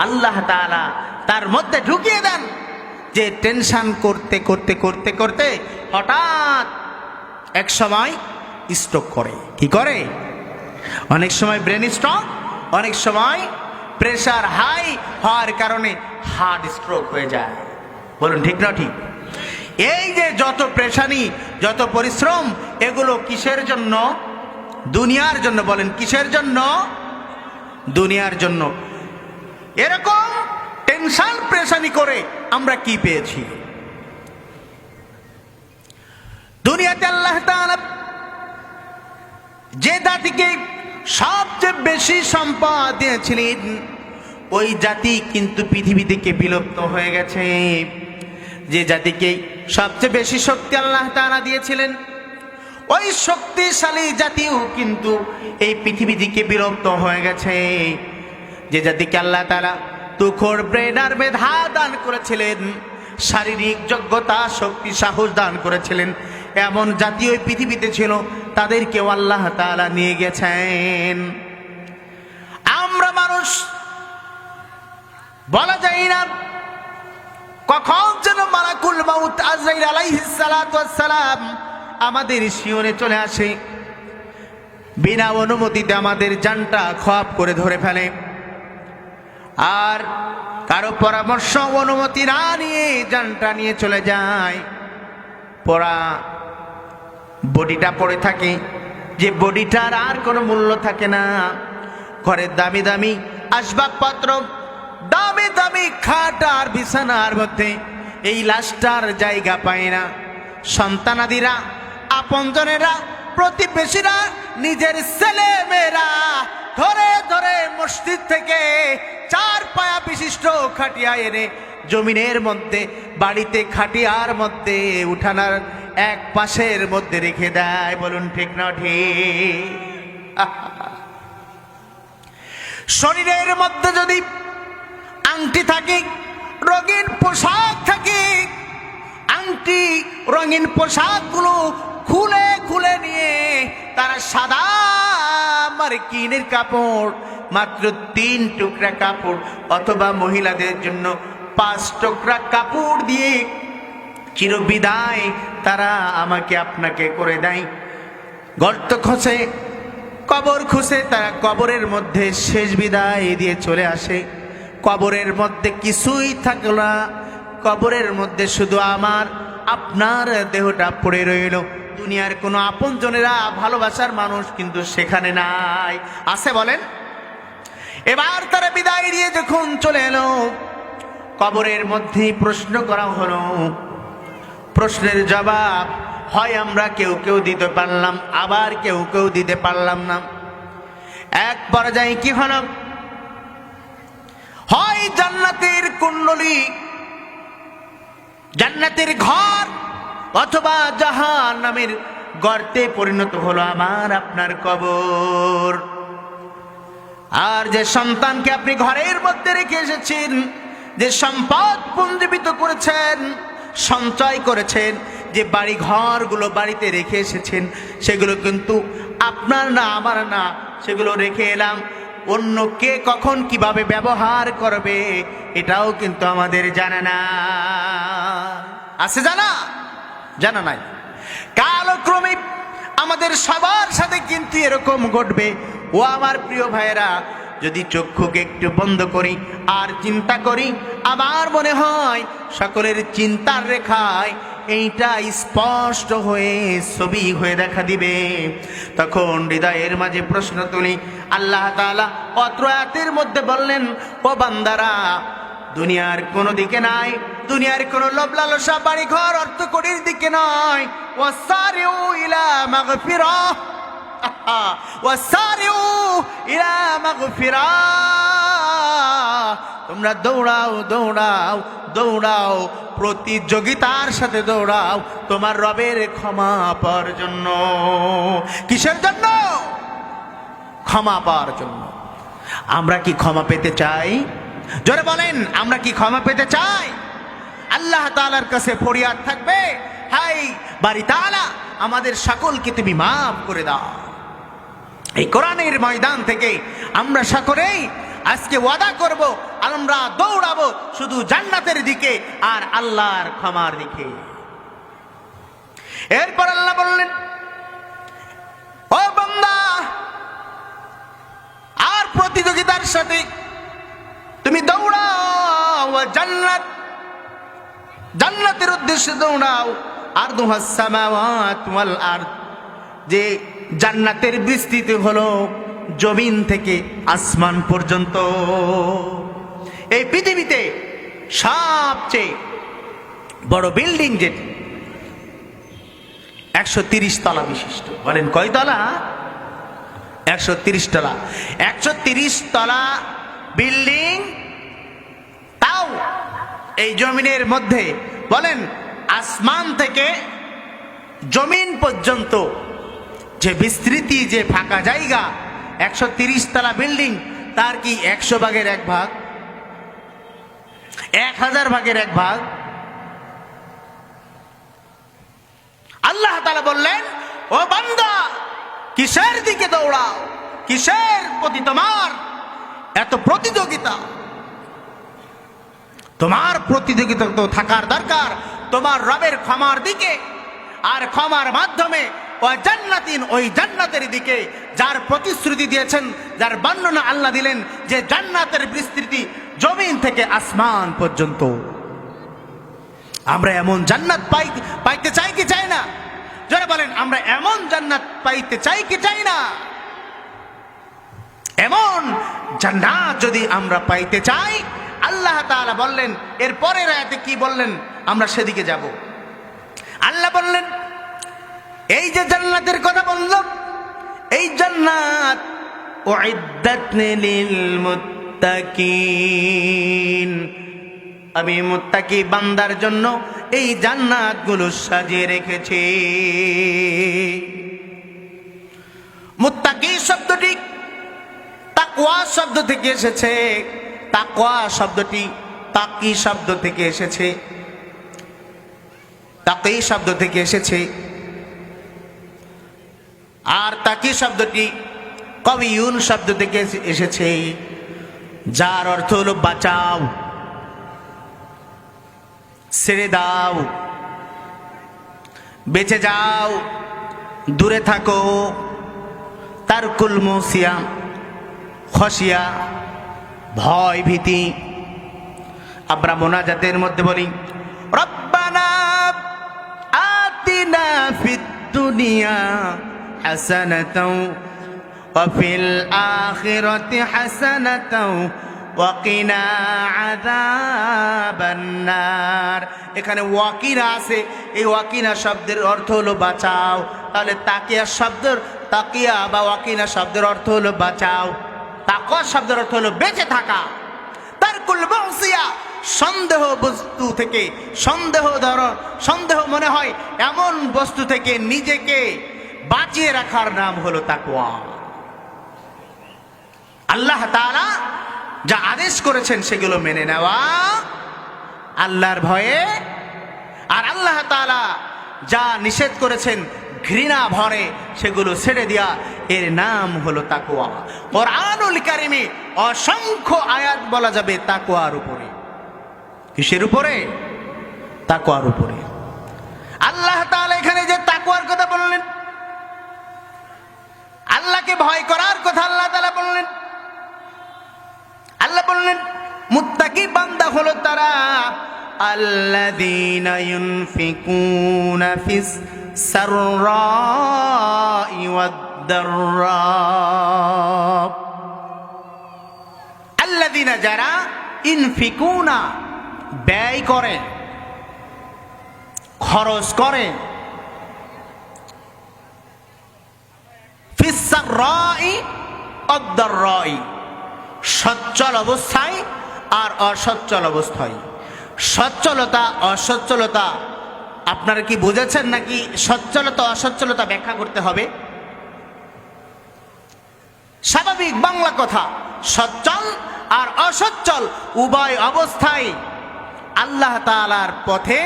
আল্লাহ তাআলা তার মধ্যে ঢুকিয়ে দেন যে টেনশন করতে করতে করতে করতে হঠাৎ এক সময় স্ট্রোক করে। কি করে? অনেক সময় ব্রেন স্ট্রোক, অনেক সময় প্রেসার হাই হওয়ার কারণে হার্ট স্ট্রোক হয়ে যায়। বলুন ঠিক না ঠিক? এই যে যত পেরেশানি, যত পরিশ্রম, এগুলো কিসের জন্য? দুনিয়ার জন্য। বলেন কিসের জন্য? দুনিয়ার জন্য। এরকম টেনশন পেরেশানি করে আমরা কি পেয়েছি? দুনিয়াতে আল্লাহ তাআলা যে জাতিকে সবচেয়ে বেশি সম্পদ দিয়েছিলেন, ওই জাতি কিন্তু পৃথিবী থেকে বিলুপ্ত হয়ে গেছে। যে জাতিকে সবচেয়ে বেশি শক্তি আল্লাহ তাআলা দিয়েছিলেন, ওই শক্তিশালী জাতিও কিন্তু এই পৃথিবী থেকে বিলুপ্ত হয়ে গেছে। যে জাতিকে আল্লাহ তাআলা তুখর ব্রেন আর মেধা দান করেছিলেন, শারীরিক যোগ্যতা, শক্তি, সাহস দান করেছিলেন, এমন জাতি ওই পৃথিবীতে ছিল, তাদেরকেও আল্লাহ তাআলা নিয়ে গেছেন। আমরা মানুষ বলা যায় না কখন যেন মালাকুল মাউত আজরাইল আলাইহিস সালাতু ওয়াস সালাম আমাদের শিয়রে চলে আসে, বিনা অনুমতিতে আমাদের জানটা খোয়াব করে ধরে ফেলে, আর কারো পরামর্শ অনুমতি না নিয়ে জানটা নিয়ে চলে যায়। পড়া বডিটা পড়ে থাকে, যে বডিটার আর কোনো মূল্য থাকে না। ঘরের দামি দামি আসবাবপত্র, দামি দামি খাট আর বিছানার মধ্যে এই লাশটার জায়গা পায় না। সন্তানাদিরা, আপনজনেরা, প্রতিবেশীরা, নিজের ছেলে মেয়েরা ধরে ধরে মসজিদ থেকে 4 পায়া বিশিষ্ট খাটিয়া এনে জমিনের মধ্যে, বাড়িতে খাটিয়ার মধ্যে, উঠানার এক পাশের মধ্যে রেখে দেয়। বলুন ঠিক না ঠিক? শরীরের মধ্যে যদি আংটি থাকে, রঙিন পোশাক থাকে, আংটি রঙিন পোশাকগুলো খুলে খুলে নিয়ে তারা সাদা মার্কিনের কাপড়, মাত্র 3 টুকরা কাপড়, অথবা মহিলাদের জন্য 5 টুকরা কাপড় দিয়ে চিরবিদায় তারা আমাকে আপনাকে করে দেয়। গর্ত খসে, কবর খুঁজে তারা কবরের মধ্যে শেষ বিদায় দিয়ে চলে আসে। কবরের মধ্যে কিছুই থাকলো না, কবরের মধ্যে শুধু আমার আপনার দেহটা পড়ে রইল। দুনিয়ার কোনো আপনজনেরা, ভালোবাসার মানুষ কিন্তু সেখানে নাই। আছে বলেন? এবার তারা বিদায় নিয়ে যখন চলে এলো, কবরের মধ্যে প্রশ্ন করা হলো। প্রশ্নের জবাব হয় আমরা কেউ কেউ দিতে পারলাম, আবার কেউ কেউ দিতে পারলাম না। এক পর্যায়ে কি হলো, হয় জান্নাতের কুণ্ডলী, জান্নাতের ঘর, অথবা জাহান্নামের গর্তে পরিণত হলো আমার আপনার কবর। আর যে সন্তানকে আপনি ঘরের মধ্যে রেখে এসেছেন, যে সম্পদ পুঞ্জীবিত করেছেন, সঞ্চয় করেছেন, যে বাড়ি ঘরগুলো বাড়িতে রেখে এসেছেন, সেগুলো কিন্তু আপনার না, আমার না, সেগুলো রেখে এলাম। অন্য কে কখন কিভাবে ব্যবহার করবে এটাও কিন্তু আমাদের জানা না। আছে জানা? জানা নাই। কালক্রমে আমাদের সবার সাথে কিন্তু এরকম ঘটবে। ও আমার প্রিয় ভাইয়েরা, যদি চক্ষুকে একটু বন্ধ করি আর চিন্তা করি, আমার মনে হয় সকলের চিন্তার রেখায় এইটা স্পষ্ট হয়ে ছবি হয়ে দেখা দিবে। তখন হৃদয়ের মাঝে প্রশ্ন তুলি। আল্লাহ তাআলা অত্র আয়াতের মধ্যে বললেন, ও বান্দারা, দুনিয়ার কোনো দিকে নাই, দুনিয়ার কোনো লোভ লালসা বাড়ি ঘর অর্থ কোটির দিকে নয়। ওয়াসারিউ ইলা মাগফিরাহ, ওয়াসারিউ ইলা মাগফিরাহ। তোমরা দৌড়াও দৌড়াও দৌড়াও, প্রতিযোগিতার সাথে দৌড়াও তোমার রবের ক্ষমা পাওয়ার জন্য। কিসের জন্য? ক্ষমা পাওয়ার জন্য। আমরা কি ক্ষমা পেতে চাই? জোরে বলেন, আমরা কি ক্ষমা পেতে চাই? আল্লাহ তাআলার কাছে ফরিয়াদ থাকবে, হাই বাড়ি তাআলা, আমাদের সকলকে তুমি মাফ করে দাও। এই কোরআনের ময়দান থেকে আমরা সকলেই আজকে ওয়াদা করব, আমরা দৌড়াবো শুধু জান্নাতের দিকে আর আল্লাহর ক্ষমার দিকে। এরপর আল্লাহ বললেন, ও বান্দা, আর প্রতিযোগিতার সাথে তুমি দৌড়াও, জান্নাত, জান্নাতের উদ্দেশ্যে দৌড়াও। আরদুহাস সামাওয়াত ওয়াল আরদ, যে জান্নাতের বিস্তৃতি হলো জমিন থেকে আসমান পর্যন্ত। এই পৃথিবীতে সবচেয়ে বড় বিল্ডিং যেটি 130 তলা বিশিষ্ট। বলেন কয় তলা? 130 তলা। 130 তলা বিল্ডিং, তাও এই জমিনের মধ্যে। বলেন আসমান থেকে জমিন পর্যন্ত যে বিস্তৃতি, যে ফাঁকা জায়গা, 130 তলা বিল্ডিং, তার কি 100 ভাগের 1 ভাগ, 1000 ভাগের 1 ভাগ? আল্লাহ তাআলা বললেন, ও বান্দা, কিসের দিকে দৌড়াও, কিসের প্রতি তোমার এত প্রতিযোগিতা? তোমার প্রতিযোগিতা তো থাকার দরকার তোমার রবের ক্ষমার দিকে, আর ক্ষমার মাধ্যমে ওই জান্নাতিন, ওই জান্নাতের দিকে, যার প্রতিশ্রুতি দিয়েছেন, যার বর্ণনা আল্লাহ দিলেন, যে জান্নাতের বিস্তৃতি জমিন থেকে আসমান পর্যন্ত। আমরা এমন জান্নাত পাইতে চাই কি চাই না? যারা বলেন, আমরা এমন জান্নাত পাইতে চাই কি চাই না? এমন জান্নাত যদি আমরা পাইতে চাই, আল্লাহ তাআলা বললেন, এর পরের আয়াতে কি বললেন? আমরা সেদিকে যাব। আল্লাহ বললেন, এই যে জান্নাতের কথা বললাম, এই জান্নাত উইদ্দাত লিল মুত্তাকিন, আমি মুত্তাকি বান্দার জন্য এই জান্নাতগুলো সাজিয়ে রেখেছি। মুত্তাকি শব্দটি তাকওয়া শব্দ থেকে এসেছে। তাকওয়া শব্দটি তাকি শব্দ থেকে এসেছে, তাকি শব্দ থেকে এসেছে। আর তাকি শব্দটি কবিউন শব্দ থেকে এসেছে, যার অর্থ হলো বাঁচাও, ছেড়ে দাও, বেঁচে যাও, দূরে থাকো। তারকুল মুসিয়া, খসিয়া, ভয় ভীতি। আমরা মোনাজাতের মধ্যে বলি, রব্বানা আতিনা ফিদ দুনিয়া হাসানাতাও ওয়াফিল আখিরাতি হাসানাতাও ওয়াকিনা আযাবান নার। এখানে ওয়াকিনা আছে, এই ওয়াকিনা শব্দের অর্থ হলো বাঁচাও। তাহলে তাকিয়া বা ওয়াকিনা শব্দের অর্থ হলো বাঁচাও, তাকওয়া শব্দের অর্থ হলো বেঁচে থাকা। তারকুল মাসিয়া, সন্দেহ বস্তু থেকে, সন্দেহ মনে হয় এমন বস্তু থেকে নিজেকে বাঁচিয়ে রাখার নাম হলো তাকওয়া। আল্লাহ তাআলা যা আদেশ করেছেন সেগুলো মেনে নেওয়া আল্লাহর ভয়ে, আর আল্লাহ তাআলা যা নিষেধ করেছেন ঘৃণা ভরে সেগুলো ছেড়ে দেওয়া, এর নাম হলো তাকওয়া। কোরআনুল কারীমে অসংখ্য আয়াত বলা যাবে তাকওয়ার উপরে। কিসের উপরে? তাকওয়ার উপরে। আল্লাহ তাআলা এখানে যে তাকওয়ার কথা বললেন, আল্লাহকে ভয় করার কথা আল্লাহ তাআলা বললেন। আল্লাহ বললেন মুত্তাকি বান্দা হলো তারা আল্লাযীনা ইউনফিকুনা ফিস সাররাই ওয়াদ-দাররা। আল্লাযীনা, যারা ইনফিকুনা, ব্যয় করে, খরচ করে, ফিস সাররাই ওয়াদ-দাররাই, সচ্ছল অবস্থায় আর অসচ্ছল অবস্থায়। সচ্ছলতা অসচ্ছলতা আপনারা কি বুঝেছেন নাকি সচ্ছলতা অসচ্ছলতা ব্যাখ্যা করতে হবে? স্বাভাবিক বাংলা কথা, সচ্ছল আর অসচ্ছল উভয় অবস্থায় আল্লাহ তাআলার পথে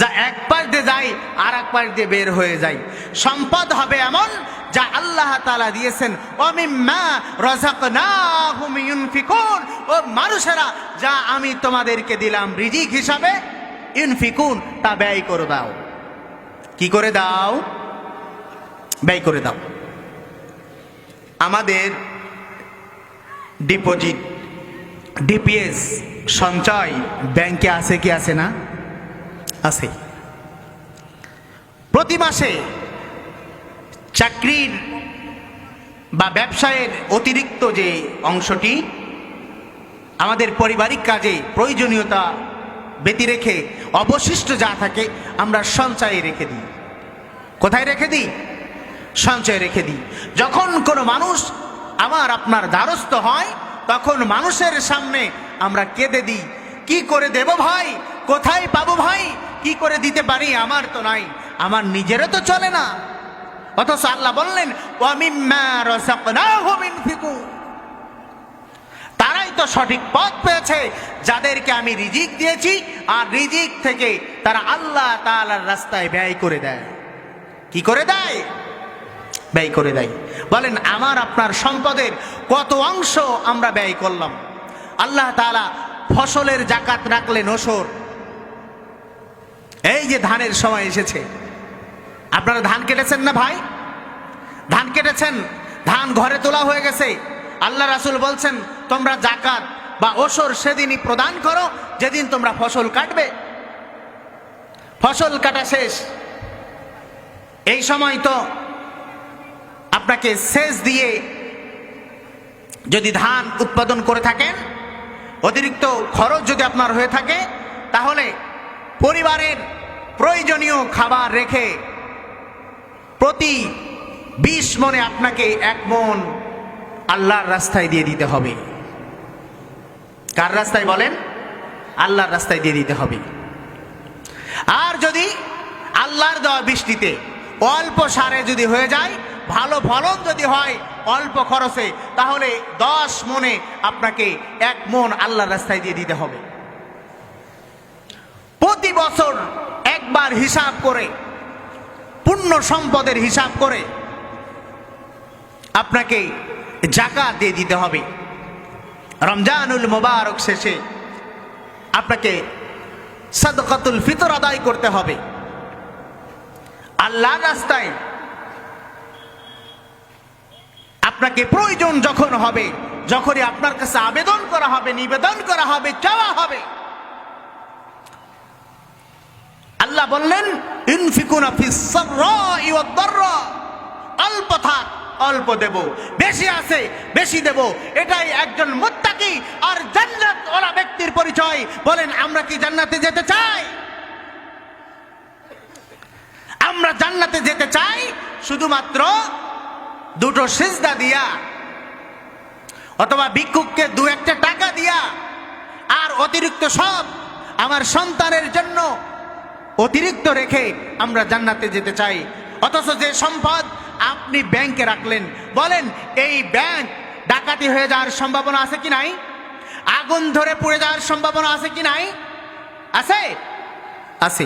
যা এক পাশ দিয়ে যায় আর এক পাশ দিয়ে বের হয়ে যায়। সম্পদ হবে এমন যা আল্লাহ তাআলা দিয়েছেন, ওয়ামিম্মা রাযাকনাহুম ইউনফিকুন, ও মানুষেরা যা আমি তোমাদেরকে দিলাম রিজিক হিসাবে, ইউনফিকুন, তা ব্যয় করে দাও। কি করে দাও? ব্যয় করে দাও। আমাদের ডিপোজিট, ডিপিএস, সঞ্চয় ব্যাংকে আছে কি আছে না? আছে। প্রতি মাসে চাকরির বা ব্যবসায়ের অতিরিক্ত যে অংশটি আমাদের পারিবারিক কাজে প্রয়োজনীয়তা ব্যতি রেখে অবশিষ্ট যা থাকে আমরা সঞ্চয়ে রেখে দিই। কোথায় রেখে দিই? সঞ্চয়ে রেখে দিই। যখন কোনো মানুষ আমার আপনার দ্বারস্থ হয় তখন মানুষের সামনে আমরা কেঁদে দিই, কি করে দেব ভাই, কোথায় পাবো ভাই, কি করে দিতে পারি, আমার তো নাই, আমার নিজেরও তো চলে না। অথচ আল্লাহ বললেন ওয়ামিম্মা রাযাকনাহুম ইউনফিকুন, তারাই তো সঠিক পথ পেয়েছে যাদেরকে আমি রিজিক দিয়েছি, আর রিজিক থেকে তারা আল্লাহ তাআলার রাস্তায় ব্যয় করে দেয়। কি করে দেয়? ব্যয় করে দেয়। বলেন আমার আপনার সম্পদের কত অংশ আমরা ব্যয় করলাম? আল্লাহ তাআলা ফসলের যাকাত রাখলেন ওসর। এই যে ধানের সময় এসেছে, আপনারা ধান কেটেছেন না ভাই? ধান কেটেছেন, ধান ঘরে তোলা হয়ে গেছে। আল্লাহ রাসূল বলছেন তোমরা যাকাত বা ওসর সেদিনই প্রদান করো যেদিন তোমরা ফসল কাটবে। ফসল কাটা শেষ, এই সময় তো আপনাকে সেচ দিয়ে যদি ধান উৎপাদন করে থাকেন, অতিরিক্ত খরচ যদি আপনার হয়ে থাকে, তাহলে পরিবারের প্রয়োজনীয় খাবার রেখে প্রতি 20 মনে আপনাকে 1 মণ আল্লাহর রাস্তায় দিয়ে দিতে হবে। কার রাস্তায় বলেন? আল্লাহর রাস্তায় দিয়ে দিতে হবে। আর যদি আল্লাহর দেওয়া বৃষ্টিতে অল্প সারে যদি হয়ে যায়, ভালো ফলন যদি হয় অল্প খরচে, তাহলে 10 মণে আপনাকে 1 মণ আল্লাহর রাস্তায় দিয়ে দিতে হবে। প্রতি বছর একবার হিসাব করে, পূর্ণ সম্পদের হিসাব করে আপনাকে যাকাত দিয়ে দিতে হবে। রমজানুল মুবারক শেষে আপনাকে সাদকাতুল ফিতর আদায় করতে হবে। আল্লাহর রাস্তায় আপনাকে প্রয়োজন যখন হবে, যখনই আপনার কাছে আবেদন করা হবে, নিবেদন করা হবে, চাওয়া হবে, আল্লাহ বললেন ইনফিকুনা ফিস সাররাই ওয়াদ দাররা, অল্প থাক অল্প দেব, বেশি আছে বেশি দেব। এটাই একজন মুত্তাকি আর জান্নাত ওয়ালা ব্যক্তির পরিচয়। বলেন আমরা কি জান্নাতে যেতে চাই? আমরা জান্নাতে যেতে চাই শুধুমাত্র দুটো সিজদা দিয়া, অথবা ভিক্ষুককে দু একটা টাকা দিয়া, আর অতিরিক্ত সব আমার সন্তানের জন্য অতিরিক্ত রেখে আমরা জান্নাতে যেতে চাই। অথচ যে সম্পদ আপনি ব্যাংকে রাখলেন, বলেন এই ব্যাংক ডাকাতি হয়ে যাওয়ার সম্ভাবনা আছে কি নাই? আগুন ধরে পুড়ে যাওয়ার সম্ভাবনা আছে কি নাই? আছে, আছে।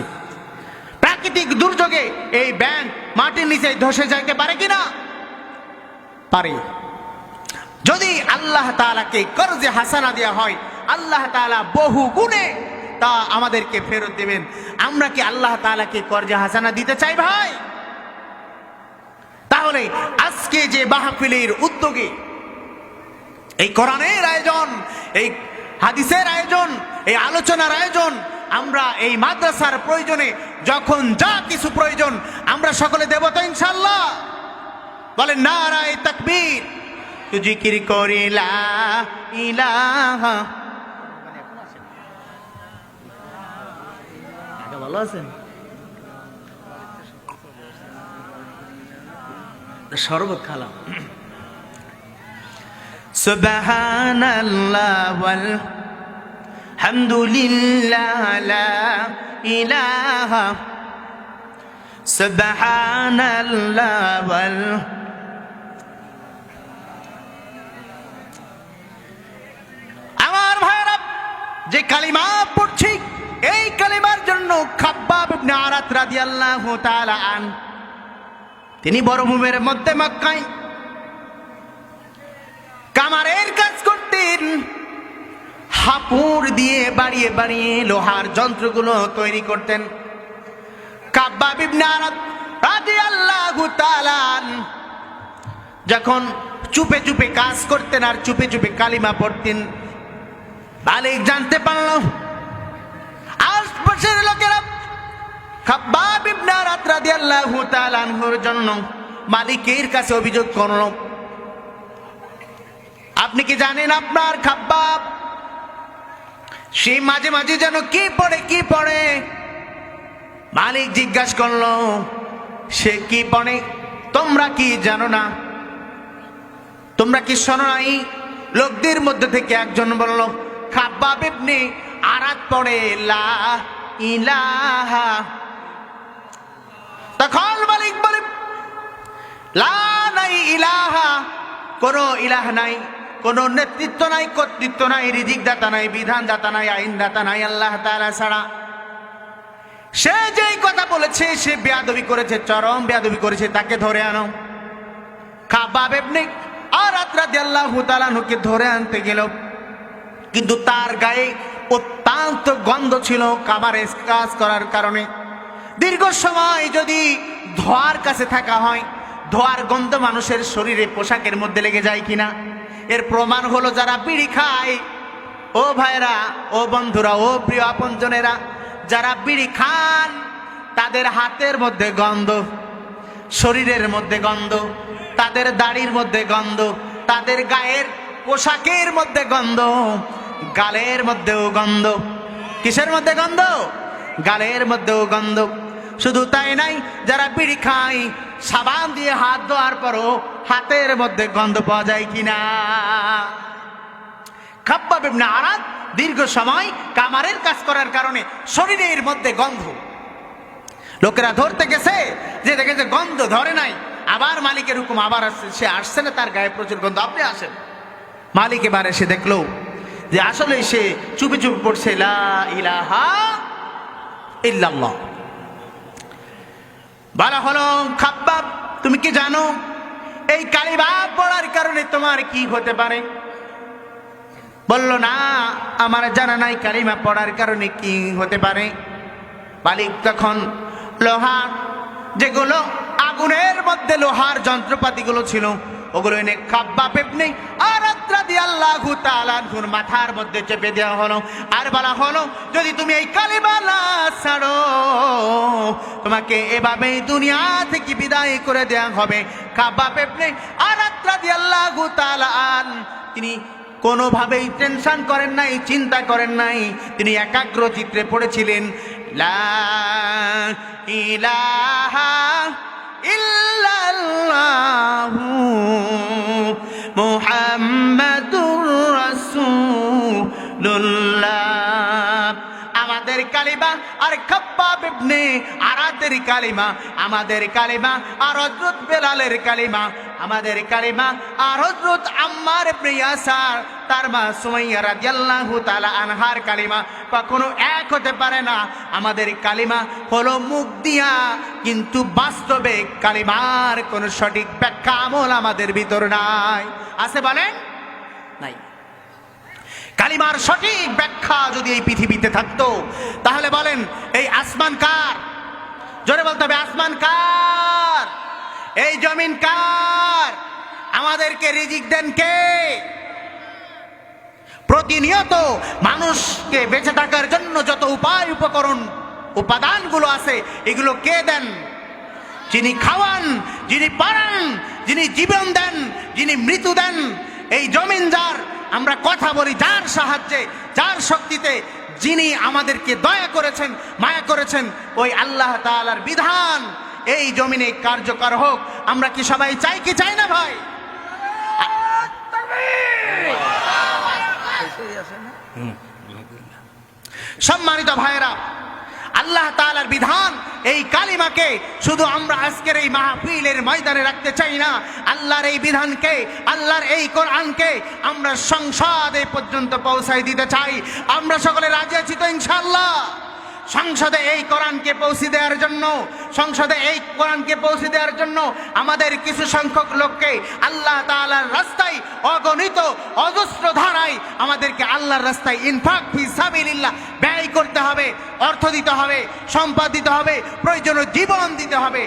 প্রাকৃতিক দুর্যোগে এই ব্যাংক মাটির নিচে ধসে যাইতে পারে কিনা? পারে। যদি আল্লাহ তাআলাকে কর্জে হাসানা দেওয়া হয়, আল্লাহ তাআলা বহু গুণে তা আমাদেরকে ফেরত দেবেন। আমরা কি আল্লাহ তাআলাকে কর্জে হাসানা দিতে চাই ভাই? তাহলে আজকে যে মাহফিলের উদ্যোগে এই কোরআনের আয়োজন, এই হাদিসের আয়োজন, এই আলোচনার আয়োজন, আমরা এই মাদ্রাসার প্রয়োজনে যখন যা কিছু প্রয়োজন আমরা সকলে দেব তো ইনশাআল্লাহ? বলেন নারায়ে তাকবীর। জিকির করি লা ইলাহা। ভালো আছেন? শরবত খালাম। সুবহানাল্লাহ ওয়াল হামদুলিল্লাহ লা ইলাহা। সুবহানাল্লাহ ওয়াল আমার ভাইরা, যে কালিমা পড়ছি এই কালিমার জন্য খাব্বাব ইবনে আরাত রাদিয়াল্লাহু তাআলা আন, তিনি মরুভূমির মধ্যে মক্কায় কামারের কাজ করতেন। হাপুড় দিয়ে বাড়িয়ে বাড়িয়ে লোহার যন্ত্রগুলো তৈরি করতেন। খাব্বাব ইবনে আরাত রাদিয়াল্লাহু তাআলা আন যখন চুপে চুপে কাজ করতেন আর চুপে চুপে কালিমা পড়তেন, মালিক জানতে পারল। আশপাশের লোকেরা খাব্বাব ইবনে আরাত রাদিয়াল্লাহু তাআলা আনহুর জন্য মালিকের কাছে অভিযোগ করল, আপনি কি জানেন আপনার খাব্বাব সে মাঝে মাঝে যেন কি পড়ে কি পড়ে? মালিক জিজ্ঞাসা করল, সে কি পড়ে তোমরা কি জানো না? তোমরা কি শোনো নাই? লোকদের মধ্যে থেকে একজন বলল, খাব্বাব ইবনে আরাত পড়ে লা ইলাহা। তখন মালিক বলে, লা নাই ইলাহা, কোন ইলাহ নাই, কোন নেতৃত্ব নাই, কর্তৃত্ব নাই, রিজিক দাতা নাই, বিধান দাতা নাই, আইন দাতা নাই আল্লাহ তাআলা ছাড়া। সে যেই কথা বলেছে সে বেয়াদবি করেছে, চরম বেয়াদবি করেছে, তাকে ধরে আনো। খাব্বাব ইবনে আরাত রাদিয়াল্লাহু তাআলা আনহুকে ধরে আনতে গেল, কিন্তু তার গায়ে অত্যন্ত গন্ধ ছিল কামারের কাজ করার কারণে। দীর্ঘ সময় যদি ধোয়ার কাছে থাকা হয়, ধোয়ার গন্ধ মানুষের শরীরে পোশাকের মধ্যে লেগে যায় কিনা? এর প্রমাণ হলো যারা বিড়ি খায়, ও ভাইরা, ও বন্ধুরা, ও প্রিয় আপনজনেরা, যারা বিড়ি খান তাদের হাতের মধ্যে গন্ধ, শরীরের মধ্যে গন্ধ, তাদের দাড়ির মধ্যে গন্ধ, তাদের গায়ের পোশাকের মধ্যে গন্ধ, গালের মধ্যেও গন্ধ। কিসের মধ্যে গন্ধ? গালের মধ্যেও গন্ধ। শুধু তাই নাই, যারা বিড়ি খায় সাবান দিয়ে হাত ধোয়ার পরও হাতের মধ্যে গন্ধ পাওয়া যায় কিনা? খাব্বাব ইবনে আরাত দীর্ঘ সময় কামারের কাজ করার কারণে শরীরের মধ্যে গন্ধ। লোকেরা ধরতে গেছে, যে দেখেছে গন্ধ ধরে নাই, আবার মালিকের হুকুম, আবার আসছে, সে আসছে না, তার গায়ে প্রচুর গন্ধ, আপনি আসেন। মালিক এবার এসে দেখলো যে আসলে সে চুপি চুপি পড়ছে লা ইলাহা ইল্লাল্লাহ। বলা হলো, খাব্বাব তুমি কি জানো এই কালিমা পড়ার কারণে তোমার কি হতে পারে? বলল, না, আমার জানা নাই কালিমা পড়ার কারণে কি হতে পারে। মালিক তখন লোহার যেগুলো আগুনের মধ্যে লোহার যন্ত্রপাতিগুলো ছিল ওগুলো এনে খাব্বাব ইবনে আরাত রাদিয়াল্লাহু তাআলা আনহুর মাথার মধ্যে চেপে দেওয়া হলো আর বলা হলো যদি তুমি এই কালিমা না ছাড়ো তোমাকে এভাবেই দুনিয়া থেকে বিদায় করে দেওয়া হবে। খাব্বাব ইবনে আরাত রাদিয়াল্লাহু তাআলা আন তিনি কোনোভাবেই টেনশন করেন নাই, চিন্তা করেন নাই, তিনি একাগ্র চিত্রে পড়েছিলেন লা ইলাহা ইল্লাল্লাহু মুহাম্মাদুর রাসূলুল্লাহ। আমাদের কালিমা আর খাব্বাব ইবনে আরাতের কালিমা, আমাদের কালিমা আর হযরত বেলালের কালিমা, আমাদের কালিমা আর হযরত আম্মার ইবনে ইয়াসার তার মা সুমাইয়া রাদিয়াল্লাহু তাআলা আনহার কালিমা কখনো এক হতে পারে না। আমাদের কালিমা হলো মুখ দিয়া, কিন্তু বাস্তবে কালিমার কোনো সঠিক ব্যাখ্যা আমল আমাদের ভিতর নাই। আছে বলেন? নাই। কালিমার সঠিক ব্যাখ্যা যদি এই পৃথিবীতে থাকতো তাহলে বলেন এই আসমান কার? জোরে বলতে হবে আসমান কার? এই জমিন কার? আমাদেরকে রিজিক দেন কে? প্রতিনিয়ত মানুষকে বেঁচে থাকার জন্য যত উপায় উপকরণ উপাদানগুলো আছে এগুলো কে দেন? যিনি খাওয়ান, যিনি পড়ান, যিনি জীবন দেন, যিনি মৃত্যু দেন। এই জমিন যার, আমরা কথা বলি যার সাহায্যে, যার শক্তিতে, যিনি আমাদেরকে দয়া করেছেন, মায়া করেছেন, ওই আল্লাহ তাআলার বিধান এই জমিনে কার্যকর হোক। আমরা কি সবাই চাই কি চাই না ভাই? সম্মানিত ভাইরা, আল্লাহ তাআলার বিধান এই কালিমাকে শুধু আমরা আজকের এই মাহফিলের ময়দানে রাখতে চাই না। আল্লাহর এই বিধানকে, আল্লাহর এই কোরআনকে আমরা সংসদে পর্যন্ত পৌঁছায় দিতে চাই। আমরা সকলে রাজি আছি তো ইনশাআল্লাহ? সংসদে এই কোরআনকে পৌঁছে দেওয়ার জন্য, সংসদে এই কোরআনকে পৌঁছে দেওয়ার জন্য আমাদের কিছু সংখ্যক লোককে আল্লাহ তাআলার রাস্তায় অগণিত অজস্র ধারায় আমাদেরকে আল্লাহর রাস্তায় ইনফাক ফি সাবিলিল্লাহ ব্যয় করতে হবে, অর্থ দিতে হবে, সম্পদ দিতে হবে, প্রয়োজনীয় জীবন দিতে হবে।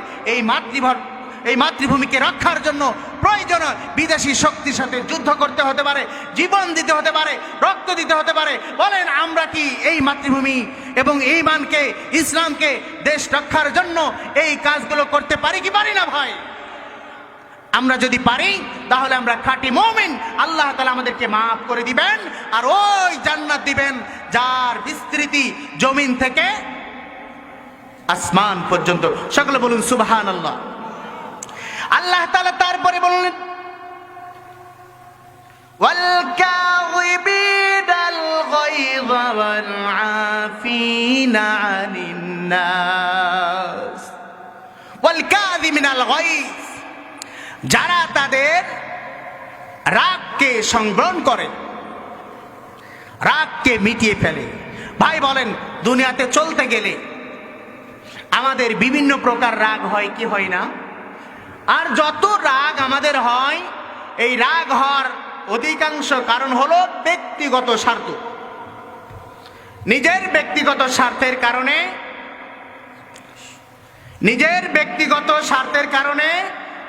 এই মাতৃভূমিকে রক্ষার জন্য প্রয়োজন বিদেশি শক্তির সাথে যুদ্ধ করতে হতে পারে, জীবন দিতে হতে পারে, রক্ত দিতে হতে পারে। বলেন আমরা কি এই মাতৃভূমি এবং ঈমানকে, ইসলামকে দেশ রক্ষার জন্য এই কাজগুলো করতে পারি কি পারি না ভাই? আমরা যদি পারি তাহলে আমরা খাঁটি মুমিন। আল্লাহ তাআলা আমাদেরকে মাফ করে দিবেন আর ওই জান্নাত দিবেন যার বিস্তৃতি জমিন থেকে আসমান পর্যন্ত। সকলে বলুন সুবহানাল্লাহ। আল্লাহ তাআলা তারপরে বললেন ওয়াল কাযিবিনাল গায়য ওয়াল আফিনা আনিন নাস। ওয়াল কাযিমিনাল গায়য, যারা তাদের রাগকে সংবরণ করে, রাগকে মিটিয়ে ফেলে। ভাই বলেন দুনিয়াতে চলতে গেলে আমাদের বিভিন্ন প্রকার রাগ হয় কি হয় না? আর যত রাগ আমাদের হয়, এই রাগ হওয়ার অধিকাংশ কারণ হলো ব্যক্তিগত স্বার্থ। নিজের ব্যক্তিগত স্বার্থের কারণে, নিজের ব্যক্তিগত স্বার্থের কারণে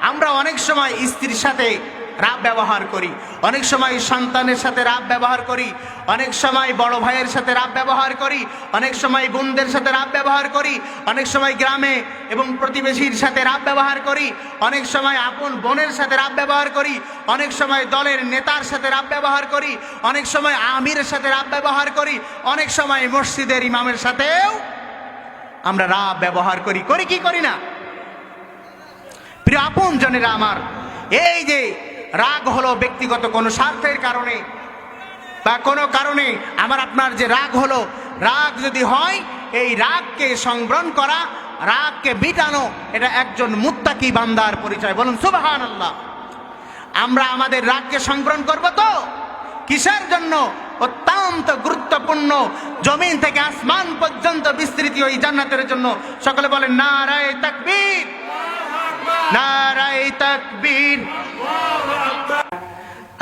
আমরা অনেক সময় স্ত্রীর সাথে রাগ ব্যবহার করি, অনেক সময় সন্তানের সাথে রাগ ব্যবহার করি, অনেক সময় বড় ভাইয়ের সাথে রাগ ব্যবহার করি, অনেক সময় বোনদের সাথে রাগ ব্যবহার করি, অনেক সময় গ্রামে এবং প্রতিবেশীর সাথে রাগ ব্যবহার করি, অনেক সময় আপন বোনের সাথে রাগ ব্যবহার করি, অনেক সময় দলের নেতার সাথে রাগ ব্যবহার করি, অনেক সময় আমিরের সাথে রাগ ব্যবহার করি, অনেক সময় মসজিদের ইমামের সাথেও আমরা রাগ ব্যবহার করি। করি কি করি না? প্রিয় আপন জনেরা আমার, এই যে রাগ হলো ব্যক্তিগত কোনো স্বার্থের কারণে বা কোনো কারণে আমার আপনার যে রাগ হলো, রাগ যদি হয় এই রাগকে সংবরণ করা, রাগকে মিটানো, এটা একজন মুত্তাকি বান্দার পরিচয়। বলুন সুবহানাল্লাহ। আমরা আমাদের রাগকে সংবরণ করব তো কিসের জন্য? অত্যন্ত গুরুত্বপূর্ণ জমিন থেকে আসমান পর্যন্ত বিস্তৃতি ওই জান্নাতের জন্য। সকলে বলেন নারায়ে তাকবীর, নারায়ে তাকবীর।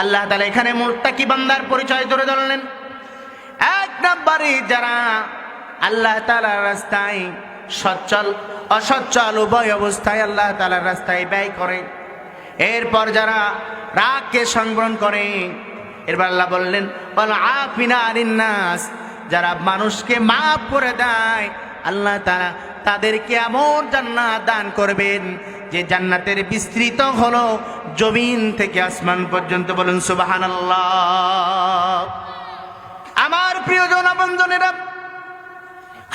আল্লাহ তাআলা এখানে মুত্তাকি বান্দার পরিচয় ধরে ধরলেন। এক নম্বরে যারা আল্লাহ তাআলার রাস্তায় সচ্ছল অসচ্ছল উভয় অবস্থায় আল্লাহ তাআলার রাস্তায় ব্যয় করে, এরপর যারা রাগকে সংবরণ করে, এরপর আল্লাহ বললেন ওয়াল আফিনা আনিন নাস, যারা মানুষকে মাফ করে দেয় আল্লাহ তাআলা তাদেরকে এমন জান্নাত দান করবেন যে জান্নাতের বিস্তৃত হলো জমিন থেকে আসমান পর্যন্ত। বলুন সুবহানাল্লাহ। আমার প্রিয় জনবন্ধনেরা,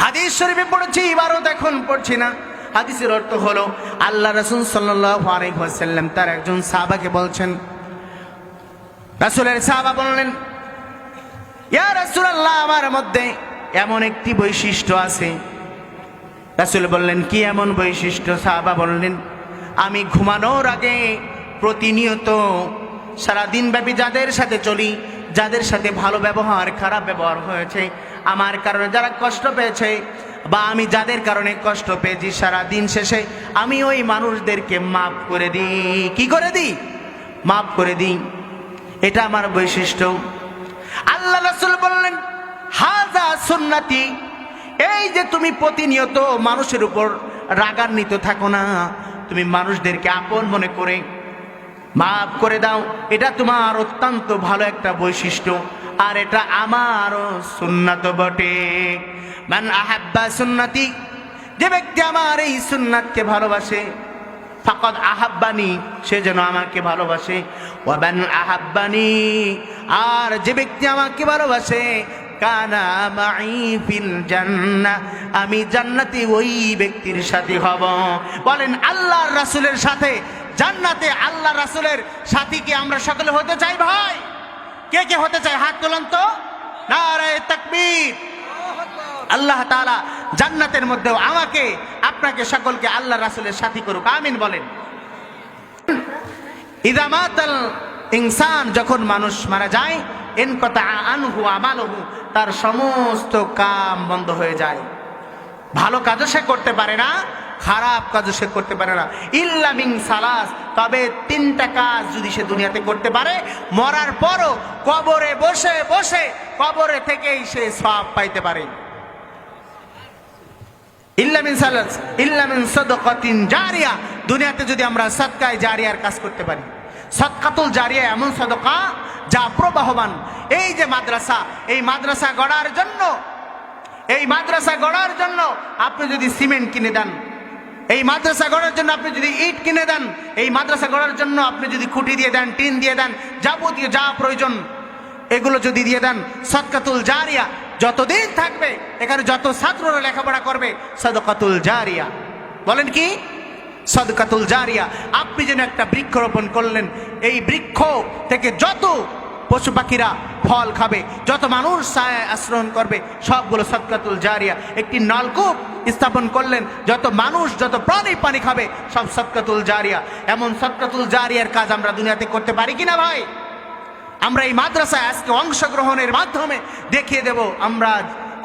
হাদিস শরীফে পড়েছি, এবারও দেখুন পড়ছি না। হাদিসের অর্থ হলো আল্লাহ রাসূল সাল্লাল্লাহু আলাইহি ওয়াসাল্লাম তার একজন সাহাবাকে বলছেন, রাসূলের সাহাবা বললেন, ইয়া রাসূলুল্লাহ, আমার মধ্যে এমন একটি বৈশিষ্ট্য আছে। রাসূল বললেন, কি এমন বৈশিষ্ট্য? সাহাবা বললেন, আমি ঘুমানোর আগে প্রতিনিয়ত সারাদিন ব্যাপী যাদের সাথে চলি, যাদের সাথে ভালো ব্যবহার খারাপ ব্যবহার হয়েছে, আমার কারণে যারা কষ্ট পেয়েছে বা আমি যাদের কারণে কষ্ট পেয়েছি, সারা দিন শেষে আমি ওই মানুষদেরকে মাফ করে দিই। কি করে দিই? মাফ করে দিই। এটা আমার বৈশিষ্ট্য। আল্লাহ রাসূল বললেন, হাযা সুন্নতি, এই যে তুমি প্রতিনিয়ত মানুষের উপর রাগান্বিত থাকো না, তুমি মানুষদেরকে আপন মনে করে মাফ করে দাও, এটা তোমার অত্যন্ত ভালো একটা বৈশিষ্ট্য, আর এটা আমারও সুন্নাত বটে। মান আহাব্বা সুন্নতি, যে ব্যক্তি আমার এই সুন্নাতকে ভালোবাসে, ফাকাদ আহাব্বানি, সে যেন আমাকে ভালোবাসে। ওয়া মান আহাব্বানি, আর যে ব্যক্তি আমাকে ভালোবাসে, কানা মাই ফিল জান্নাহ, আমি জান্নাতে ওই ব্যক্তির সাথে হব। বলেন, আল্লাহর রাসূলের সাথে জান্নাতে আল্লাহ রাসূলের সাথী কি আমরা সকলে হতে চাই? ভাই, কে কে হতে চাই? হাত তোলেন তো। নারে তাকবীর। আল্লাহ তাআলা জান্নাতের মধ্যেও আমাকে আপনাকে সকলকে আল্লাহ রাসূলের সাথী করুক, আমিন বলেন। ইযা মাতাল ইনসান, যখন মানুষ মারা যায়, ইনকাতা আনহু আমালুহু, তার সমস্ত কাম বন্ধ হয়ে যায়। ভালো কাজও সে করতে পারে না, খারাপ কাজও সে করতে পারে না। ইল্লা মিন সালাস, তবে তিনটা কাজ যদি সে দুনিয়াতে করতে পারে, মরার পরও কবরে বসে বসে কবরে থেকেই সে সওয়াব পাইতে পারে। ইল্লা মিন সালাস ইল্লা মিন সাদাকাতিন জারিয়া, দুনিয়াতে যদি আমরা সাদকায়ে জারিয়ার কাজ করতে পারি। সাদকাতুল জারিয়া এমন সাদাকা যা প্রবাহমান। এই যে মাদ্রাসা, এই মাদ্রাসা গড়ার জন্য, এই মাদ্রাসা গড়ার জন্য আপনি যদি সিমেন্ট কিনে দেন, এই মাদ্রাসা গড়ার জন্য আপনি যদি ইট কিনে দেন, এই মাদ্রাসা গড়ার জন্য আপনি যদি খুঁটি দিয়ে দেন, টিন দিয়ে দেন, যাবতীয় যা প্রয়োজন এগুলো যদি দিয়ে দেন, সাদকাতুল জারিয়া যতদিন থাকবে, এখানে যত ছাত্ররা লেখাপড়া করবে, সাদকাতুল জারিয়া। বলেন কি? সাদকাতুল জারিয়া। আপনি যেন একটা বৃক্ষ রোপণ করলেন, এই বৃক্ষ থেকে যত পশু পাখিরা ফল খাবে, যত মানুষ ছায়া আশ্রয় করবে, সবগুলো সাদকাতুল জারিয়া। একটি নলকূপ স্থাপন করলেন, যত মানুষ যত প্রাণী পানি খাবে, সব সাদকাতুল জারিয়া। এমন সাদকাতুল জারিয়ার কাজ আমরা দুনিয়াতে করতে পারি কিনা ভাই? আমরা এই মাদ্রাসায় আজকে অংশগ্রহণের মাধ্যমে দেখিয়ে দেব, আমরা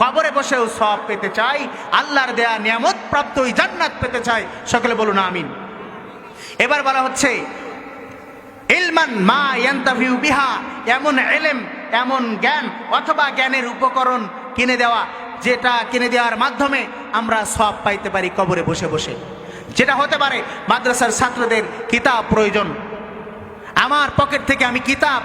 কবরে বসেও সওয়াব পেতে চাই, আল্লাহর দেয়া নিয়ামত প্রাপ্ত ওই জান্নাত পেতে চাই। সকলে বলুন আমিন। এবার বলা হচ্ছে ইলমান মা ইয়ান্তাফিউ বিহা, এমন ইলম, এমন জ্ঞান অথবা জ্ঞানের উপকরণ কিনে দেওয়া, যেটা কিনে দেওয়ার মাধ্যমে আমরা সওয়াব পাইতে পারি কবরে বসে বসে। যেটা হতে পারে মাদ্রাসার ছাত্রদের কিতাব প্রয়োজন, আমার পকেট থেকে আমি কিতাব